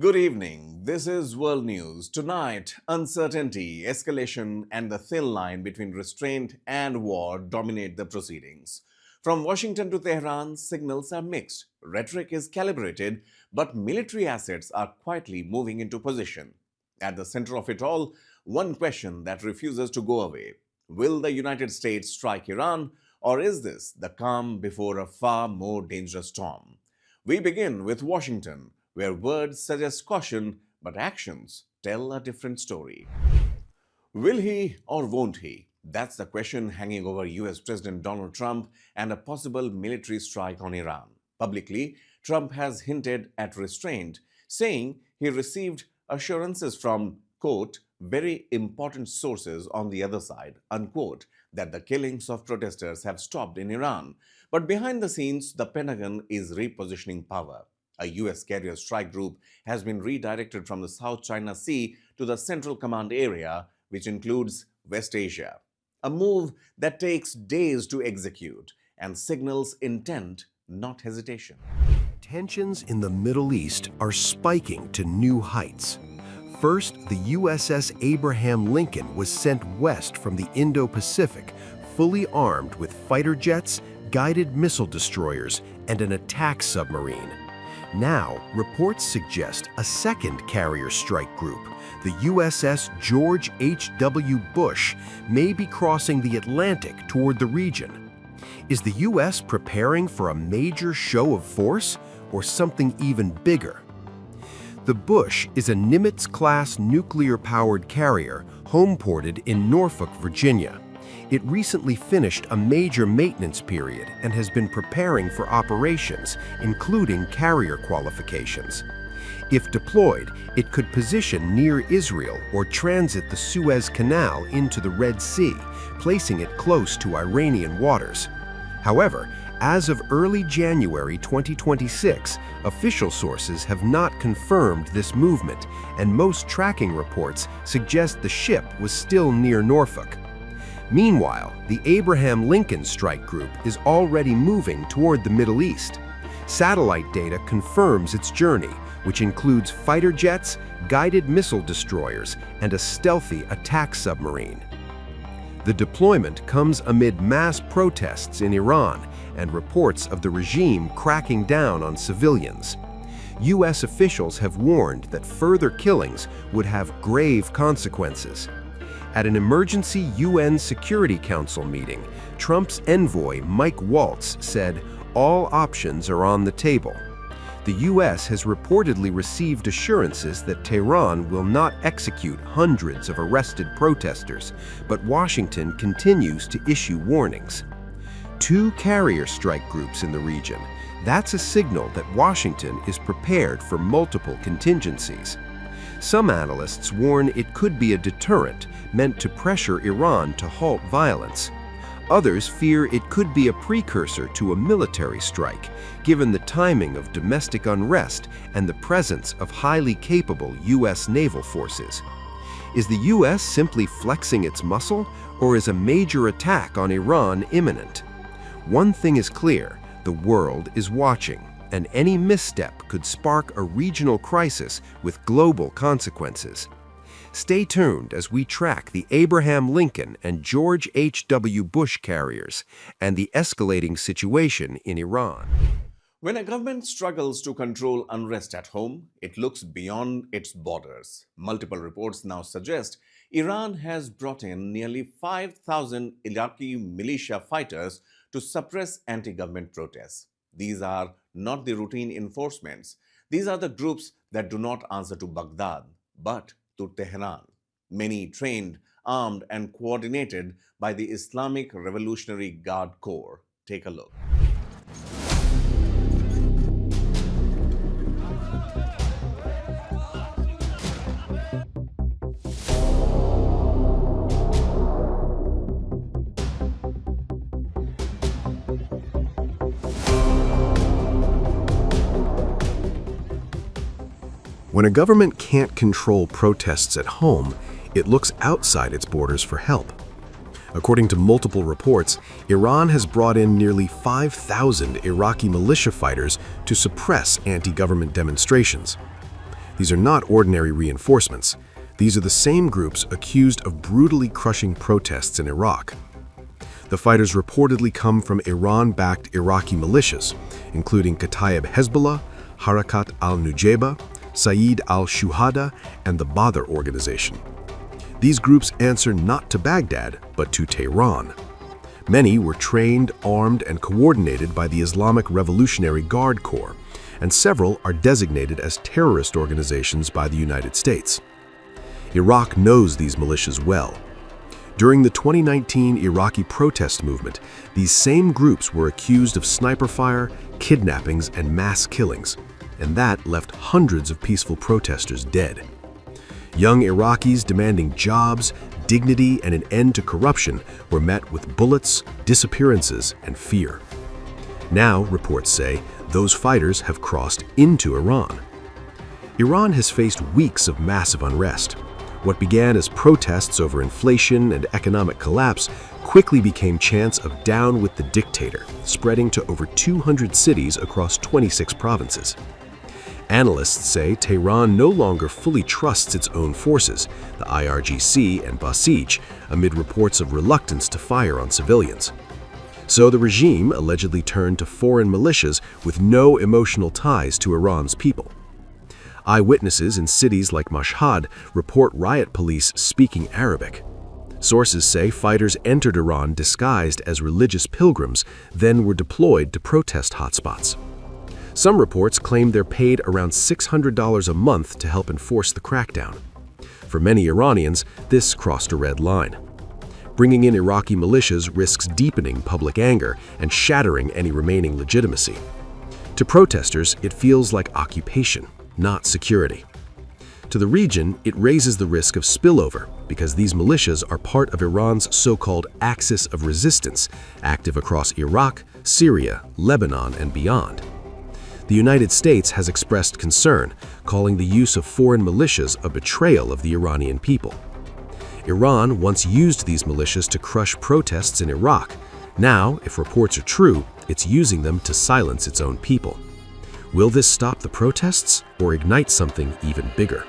Good evening. This is World News. Tonight, uncertainty, escalation, and the thin line between restraint and war dominate the proceedings. From Washington to Tehran, signals are mixed. Rhetoric is calibrated, but military assets are quietly moving into position. At the center of it all, one question that refuses to go away. Will the United States strike Iran, or is this the calm before a far more dangerous storm? We begin with Washington, where words suggest caution but actions tell a different story. Will he or won't he? That's the question hanging over US President Donald Trump and a possible military strike on Iran. Publicly, Trump has hinted at restraint, saying he received assurances from, quote, very important sources on the other side, unquote, that the killings of protesters have stopped in Iran. But behind the scenes, the Pentagon is repositioning power. A US carrier strike group has been redirected from the South China Sea to the Central Command area, which includes West Asia. A move that takes days to execute and signals intent, not hesitation. Tensions in the Middle East are spiking to new heights. First, the USS Abraham Lincoln was sent west from the Indo-Pacific, fully armed with fighter jets, guided missile destroyers, and an attack submarine. Now, reports suggest a second carrier strike group, the USS George H.W. Bush, may be crossing the Atlantic toward the region. Is the U.S. preparing for a major show of force or something even bigger? The Bush is a Nimitz-class nuclear-powered carrier home-ported in Norfolk, Virginia. It recently finished a major maintenance period and has been preparing for operations, including carrier qualifications. If deployed, it could position near Israel or transit the Suez Canal into the Red Sea, placing it close to Iranian waters. However, as of early January 2026, official sources have not confirmed this movement, and most tracking reports suggest the ship was still near Norfolk. Meanwhile, the Abraham Lincoln Strike Group is already moving toward the Middle East. Satellite data confirms its journey, which includes fighter jets, guided missile destroyers, and a stealthy attack submarine. The deployment comes amid mass protests in Iran and reports of the regime cracking down on civilians. U.S. officials have warned that further killings would have grave consequences. At an emergency UN Security Council meeting, Trump's envoy Mike Waltz said, "All options are on the table." The U.S. has reportedly received assurances that Tehran will not execute hundreds of arrested protesters, but Washington continues to issue warnings. Two carrier strike groups in the region. That's a signal that Washington is prepared for multiple contingencies. Some analysts warn it could be a deterrent meant to pressure Iran to halt violence. Others fear it could be a precursor to a military strike, given the timing of domestic unrest and the presence of highly capable U.S. naval forces. Is the U.S. simply flexing its muscle, or is a major attack on Iran imminent? One thing is clear: the world is watching, and any misstep could spark a regional crisis with global consequences. Stay tuned as we track the Abraham Lincoln and George H.W. Bush carriers and the escalating situation in Iran. When a government struggles to control unrest at home, it looks beyond its borders. Multiple reports now suggest Iran has brought in nearly 5,000 Iraqi militia fighters to suppress anti-government protests. These are not the routine enforcements. These are the groups that do not answer to Baghdad, but to Tehran. Many trained, armed, and coordinated by the Islamic Revolutionary Guard Corps. Take a look. When a government can't control protests at home, it looks outside its borders for help. According to multiple reports, Iran has brought in nearly 5,000 Iraqi militia fighters to suppress anti-government demonstrations. These are not ordinary reinforcements. These are the same groups accused of brutally crushing protests in Iraq. The fighters reportedly come from Iran-backed Iraqi militias, including Kataib Hezbollah, Harakat al-Nujayba, Saeed al-Shuhada, and the Badr organization. These groups answer not to Baghdad, but to Tehran. Many were trained, armed, and coordinated by the Islamic Revolutionary Guard Corps, and several are designated as terrorist organizations by the United States. Iraq knows these militias well. During the 2019 Iraqi protest movement, these same groups were accused of sniper fire, kidnappings, and mass killings, and that left hundreds of peaceful protesters dead. Young Iraqis demanding jobs, dignity, and an end to corruption were met with bullets, disappearances, and fear. Now, reports say, those fighters have crossed into Iran. Iran has faced weeks of massive unrest. What began as protests over inflation and economic collapse quickly became chants of "down with the dictator," spreading to over 200 cities across 26 provinces. Analysts say Tehran no longer fully trusts its own forces, the IRGC and Basij, amid reports of reluctance to fire on civilians. So the regime allegedly turned to foreign militias with no emotional ties to Iran's people. Eyewitnesses in cities like Mashhad report riot police speaking Arabic. Sources say fighters entered Iran disguised as religious pilgrims, then were deployed to protest hotspots. Some reports claim they're paid around $600 a month to help enforce the crackdown. For many Iranians, this crossed a red line. Bringing in Iraqi militias risks deepening public anger and shattering any remaining legitimacy. To protesters, it feels like occupation, not security. To the region, it raises the risk of spillover because these militias are part of Iran's so-called axis of resistance, active across Iraq, Syria, Lebanon, and beyond. The United States has expressed concern, calling the use of foreign militias a betrayal of the Iranian people. Iran once used these militias to crush protests in Iraq. Now, if reports are true, it's using them to silence its own people. Will this stop the protests or ignite something even bigger?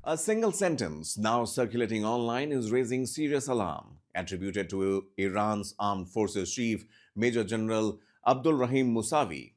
A single sentence now circulating online is raising serious alarm, attributed to Iran's Armed Forces Chief Major General Abdul Rahim Musavi.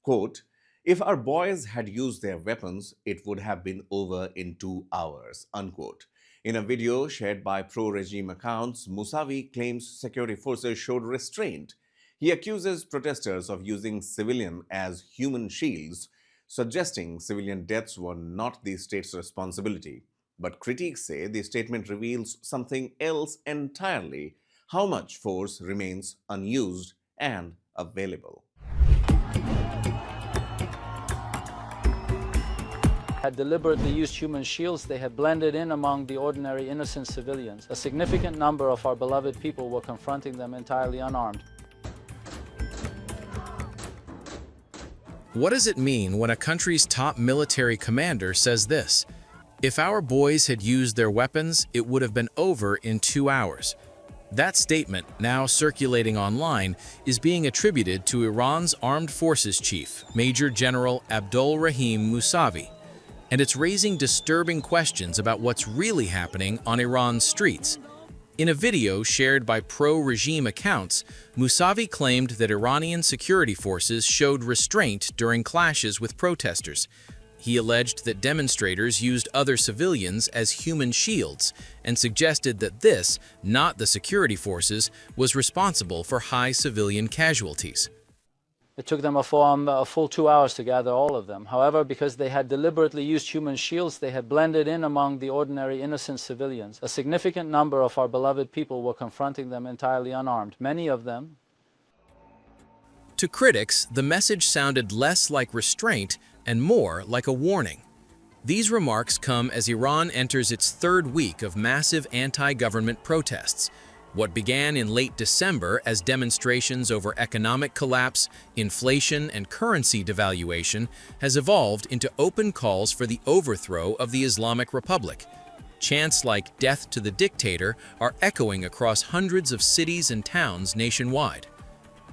Quote, "If our boys had used their weapons, it would have been over in 2 hours," unquote. In a video shared by pro-regime accounts, Musavi claims security forces showed restraint. He accuses protesters of using civilians as human shields, suggesting civilian deaths were not the state's responsibility. But critics say the statement reveals something else entirely: how much force remains unused and available. Had deliberately used human shields, they had blended in among the ordinary innocent civilians. A significant number of our beloved people were confronting them entirely unarmed. What does it mean when a country's top military commander says this? If our boys had used their weapons, it would have been over in 2 hours. That statement, now circulating online, is being attributed to Iran's Armed Forces Chief, Major General Abdul Rahim Musavi, and it's raising disturbing questions about what's really happening on Iran's streets. In a video shared by pro-regime accounts, Musavi claimed that Iranian security forces showed restraint during clashes with protesters. He alleged that demonstrators used other civilians as human shields and suggested that this, not the security forces, was responsible for high civilian casualties. It took them a full 2 hours to gather all of them. However, because they had deliberately used human shields, they had blended in among the ordinary innocent civilians. A significant number of our beloved people were confronting them entirely unarmed. Many of them. To critics, the message sounded less like restraint and more like a warning. These remarks come as Iran enters its third week of massive anti-government protests. What began in late December as demonstrations over economic collapse, inflation, and currency devaluation has evolved into open calls for the overthrow of the Islamic Republic. Chants like "death to the dictator" are echoing across hundreds of cities and towns nationwide.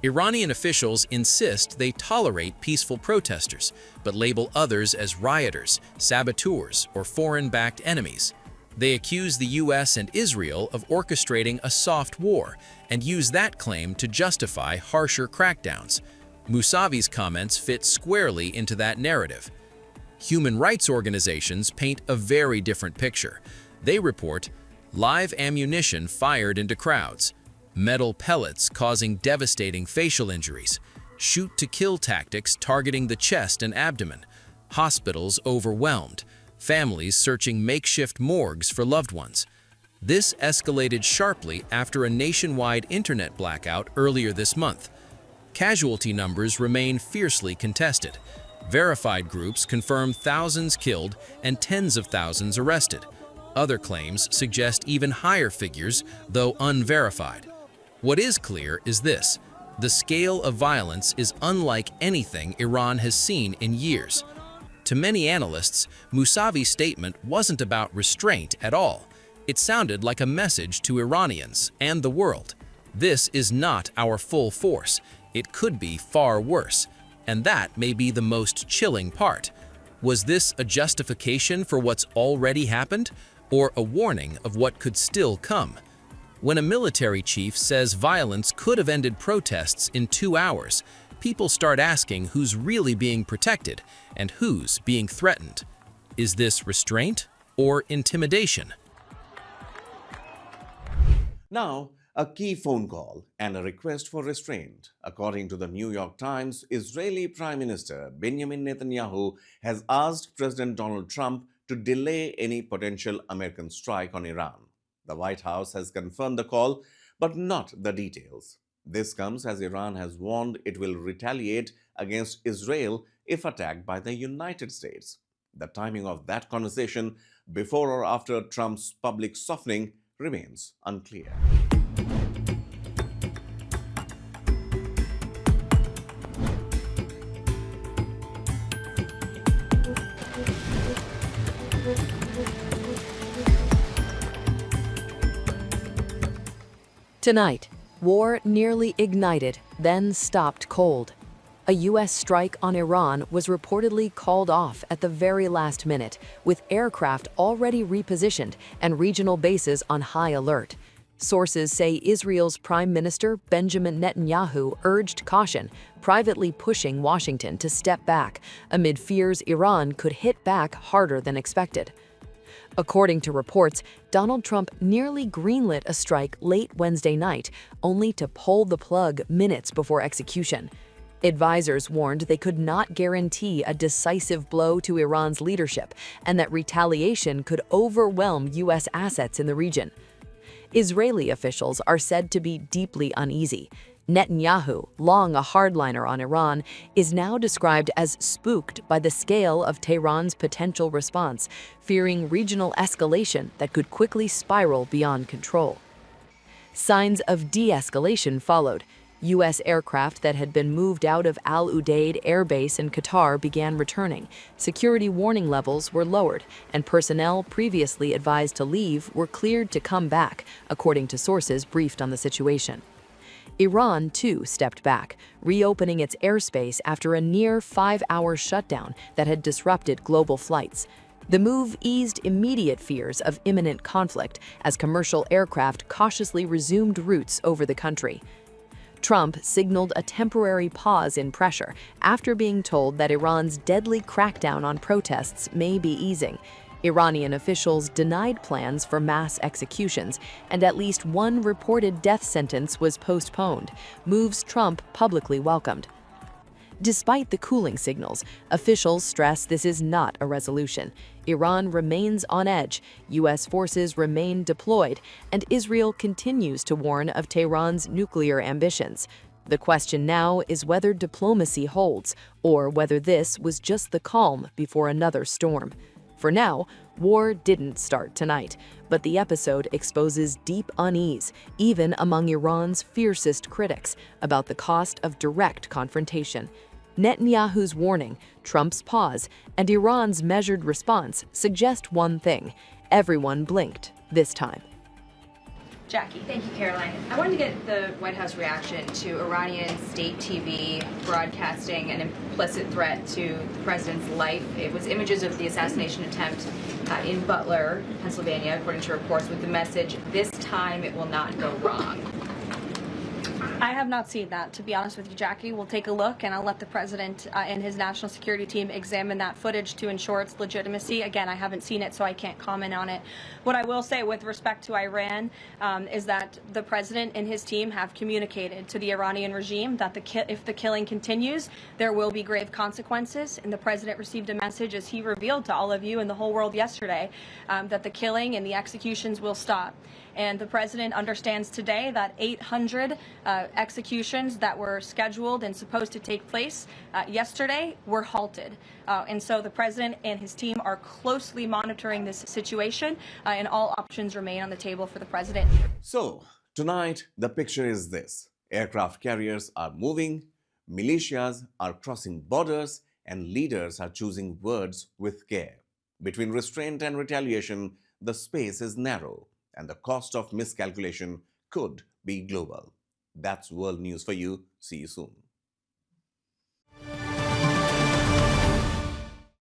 Iranian officials insist they tolerate peaceful protesters, but label others as rioters, saboteurs, or foreign-backed enemies. They accuse the US and Israel of orchestrating a soft war and use that claim to justify harsher crackdowns. Mousavi's comments fit squarely into that narrative. Human rights organizations paint a very different picture. They report live ammunition fired into crowds, metal pellets causing devastating facial injuries, shoot-to-kill tactics targeting the chest and abdomen, hospitals overwhelmed, families searching makeshift morgues for loved ones. This escalated sharply after a nationwide internet blackout earlier this month. Casualty numbers remain fiercely contested. Verified groups confirm thousands killed and tens of thousands arrested. Other claims suggest even higher figures, though unverified. What is clear is this: the scale of violence is unlike anything Iran has seen in years. To many analysts, Mousavi's statement wasn't about restraint at all. It sounded like a message to Iranians and the world. This is not our full force. It could be far worse. And that may be the most chilling part. Was this a justification for what's already happened, or a warning of what could still come? When a military chief says violence could have ended protests in 2 hours, people start asking who's really being protected and who's being threatened. Is this restraint or intimidation? Now, a key phone call and a request for restraint. According to the New York Times, Israeli Prime Minister Benjamin Netanyahu has asked President Donald Trump to delay any potential American strike on Iran. The White House has confirmed the call, but not the details. This comes as Iran has warned it will retaliate against Israel if attacked by the United States. The timing of that conversation, before or after Trump's public softening, remains unclear. Tonight, war nearly ignited, then stopped cold. A U.S. strike on Iran was reportedly called off at the very last minute, with aircraft already repositioned and regional bases on high alert. Sources say Israel's Prime Minister Benjamin Netanyahu urged caution, privately pushing Washington to step back amid fears Iran could hit back harder than expected. According to reports, Donald Trump nearly greenlit a strike late Wednesday night, only to pull the plug minutes before execution. Advisors warned they could not guarantee a decisive blow to Iran's leadership and that retaliation could overwhelm U.S. assets in the region. Israeli officials are said to be deeply uneasy. Netanyahu, long a hardliner on Iran, is now described as spooked by the scale of Tehran's potential response, fearing regional escalation that could quickly spiral beyond control. Signs of de-escalation followed. U.S. aircraft that had been moved out of Al Udeid Air Base in Qatar began returning. Security warning levels were lowered, and personnel previously advised to leave were cleared to come back, according to sources briefed on the situation. Iran, too, stepped back, reopening its airspace after a near 5-hour shutdown that had disrupted global flights. The move eased immediate fears of imminent conflict as commercial aircraft cautiously resumed routes over the country. Trump signaled a temporary pause in pressure after being told that Iran's deadly crackdown on protests may be easing. Iranian officials denied plans for mass executions, and at least one reported death sentence was postponed, moves Trump publicly welcomed. Despite the cooling signals, officials stress this is not a resolution. Iran remains on edge, U.S. forces remain deployed, and Israel continues to warn of Tehran's nuclear ambitions. The question now is whether diplomacy holds, or whether this was just the calm before another storm. For now, war didn't start tonight, but the episode exposes deep unease, even among Iran's fiercest critics, about the cost of direct confrontation. Netanyahu's warning, Trump's pause, and Iran's measured response suggest one thing: everyone blinked this time. Jackie. Thank you, Caroline. I wanted to get the White House reaction to Iranian state TV broadcasting an implicit threat to the president's life. It was images of the assassination attempt in Butler, Pennsylvania, according to reports, with the message, "This time it will not go wrong." I have not seen that, to be honest with you, Jackie. We'll take a look, and I'll let the president and his national security team examine that footage to ensure its legitimacy. Again, I haven't seen it, so I can't comment on it. What I will say with respect to Iran is that the president and his team have communicated to the Iranian regime that if the killing continues, there will be grave consequences. And the president received a message, as he revealed to all of you and the whole world yesterday, that the killing and the executions will stop. And the president understands today that 800 executions that were scheduled and supposed to take place yesterday were halted. And so the president and his team are closely monitoring this situation, and all options remain on the table for the president. So, tonight, the picture is this. Aircraft carriers are moving, militias are crossing borders, and leaders are choosing words with care. Between restraint and retaliation, the space is narrow, and the cost of miscalculation could be global. That's world news for you. See you soon.